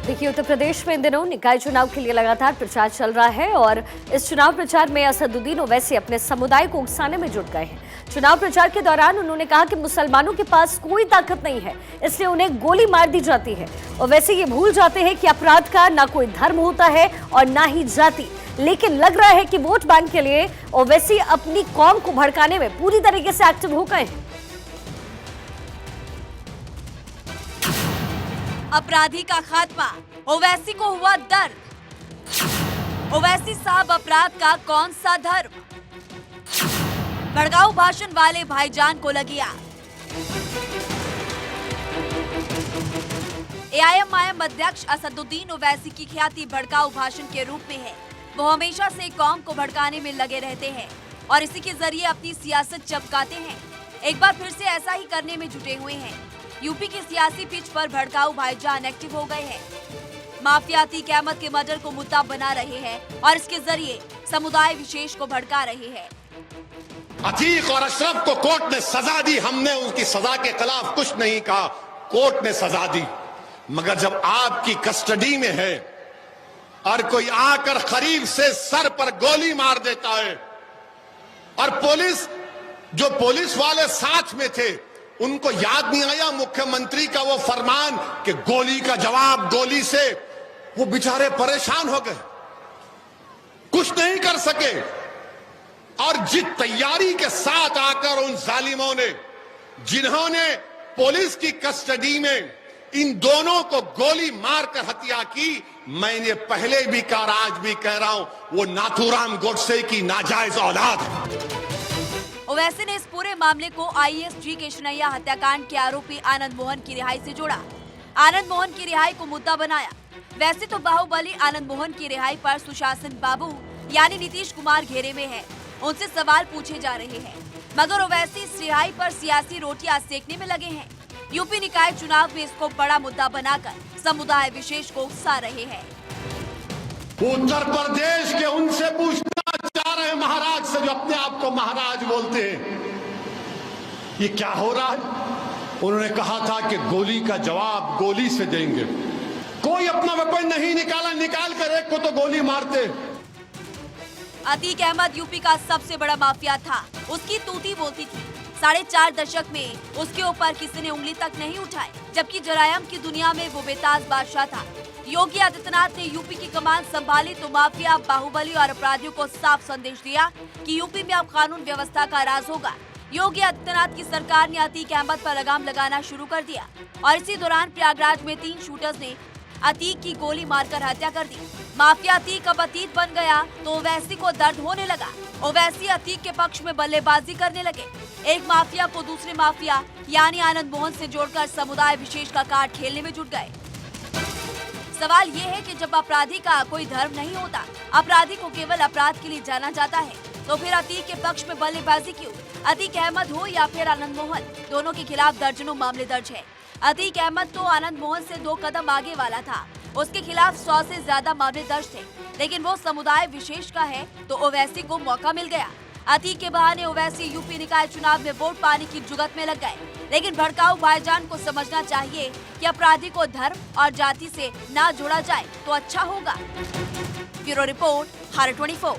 देखिए, उत्तर प्रदेश में इन दिनों निकाय चुनाव के लिए लगातार प्रचार चल रहा है और इस चुनाव प्रचार में असदुद्दीन ओवैसी अपने समुदाय को उकसाने में जुट गए हैं। चुनाव प्रचार के दौरान उन्होंने कहा कि मुसलमानों के पास कोई ताकत नहीं है, इसलिए उन्हें गोली मार दी जाती है। ओवैसी ये भूल जाते हैं कि अपराध का ना कोई धर्म होता है और ना ही जाति, लेकिन लग रहा है कि वोट बैंक के लिए ओवैसी अपनी कौम को भड़काने में पूरी तरीके से एक्टिव हो गए हैं। अपराधी का खात्मा, ओवैसी को हुआ दर्द। ओवैसी साहब अपराध का कौन सा धर्म? भड़काऊ भाषण वाले भाईजान को लगी आग। एआईएमआईएम अध्यक्ष असदुद्दीन ओवैसी की ख्याति भड़काऊ भाषण के रूप में है। वो हमेशा से कौम को भड़काने में लगे रहते हैं और इसी के जरिए अपनी सियासत चमकाते हैं। एक बार फिर से ऐसा ही करने में जुटे हुए हैं। यूपी की सियासी पिच पर भड़काऊ भाईजान एक्टिव हो गए हैं। माफिया अतीक अहमद के मर्डर को मुद्दा बना रहे हैं और इसके जरिए समुदाय विशेष को भड़का रहे हैं। अतीक और अशरफ को कोर्ट ने सजा दी, हमने उनकी सजा के खिलाफ कुछ नहीं कहा, कोर्ट ने सजा दी। मगर जब आपकी कस्टडी में है और कोई आकर करीब से सर पर गोली मार देता है और पुलिस वाले साथ में थे, उनको याद नहीं आया मुख्यमंत्री का वो फरमान कि गोली का जवाब गोली से, वो बेचारे परेशान हो गए, कुछ नहीं कर सके। और जिस तैयारी के साथ आकर उन जालिमों ने, जिन्होंने पुलिस की कस्टडी में इन दोनों को गोली मारकर हत्या की, मैंने पहले भी कहा, आज भी कह रहा हूं, वो नाथूराम गोडसे की नाजायज औलाद है। ओवैसी ने इस पूरे मामले को आईएएस जी के शनैया हत्याकांड के आरोपी आनंद मोहन की रिहाई से जोड़ा। आनंद मोहन की रिहाई को मुद्दा बनाया। वैसे तो बाहुबली आनंद मोहन की रिहाई पर सुशासन बाबू यानी नीतीश कुमार घेरे में है, उनसे सवाल पूछे जा रहे हैं। मगर ओवैसी इस रिहाई पर सियासी रोटियां सेकने में लगे हैं। यूपी निकाय चुनाव में इसको बड़ा मुद्दा बनाकर समुदाय विशेष को उकसा रहे हैं। उत्तर प्रदेश के उनसे पूछना चाह रहे महाराज से, जो अपने आप को महाराज बोलते हैं, ये क्या हो रहा है? उन्होंने कहा था कि गोली का जवाब गोली से देंगे। कोई अपना वेपन नहीं निकाला, निकाल कर एक को तो गोली मारते। अतीक अहमद यूपी का सबसे बड़ा माफिया था, उसकी तूती बोलती थी। 4.5 दशक में उसके ऊपर किसी ने उंगली तक नहीं उठाई, जबकि जरायम की दुनिया में वो बेताज बादशाह था। योगी आदित्यनाथ ने यूपी की कमान संभाली तो माफिया, बाहुबली और अपराधियों को साफ संदेश दिया कि यूपी में अब कानून व्यवस्था का राज होगा। योगी आदित्यनाथ की सरकार ने अतीक अहमद पर लगाम लगाना शुरू कर दिया और इसी दौरान प्रयागराज में 3 शूटर्स ने अतीक की गोली मारकर हत्या कर दी। माफिया अतीक अब अतीत बन गया तो ओवैसी को दर्द होने लगा। ओवैसी अतीक के पक्ष में बल्लेबाजी करने लगे। एक माफिया को दूसरे माफिया यानी आनंद मोहन से जोड़कर समुदाय विशेष का कार्ड खेलने में जुट गए। सवाल ये है कि जब अपराधी का कोई धर्म नहीं होता, अपराधी को केवल अपराध के लिए जाना जाता है, तो फिर अतीक के पक्ष में बल्लेबाजी क्यों? अतीक अहमद हो या फिर आनंद मोहन, दोनों के खिलाफ दर्जनों मामले दर्ज है। अतीक अहमद तो आनंद मोहन से 2 कदम आगे वाला था, उसके खिलाफ 100 से ज्यादा मामले दर्ज थे, लेकिन वो समुदाय विशेष का है तो ओवैसी को मौका मिल गया। अतीक के बहाने ओवैसी यूपी निकाय चुनाव में वोट पाने की जुगत में लग गए, लेकिन भड़काऊ भाईजान को समझना चाहिए कि अपराधी को धर्म और जाति से ना जोड़ा जाए तो अच्छा होगा। Bureau report, Bharat 24।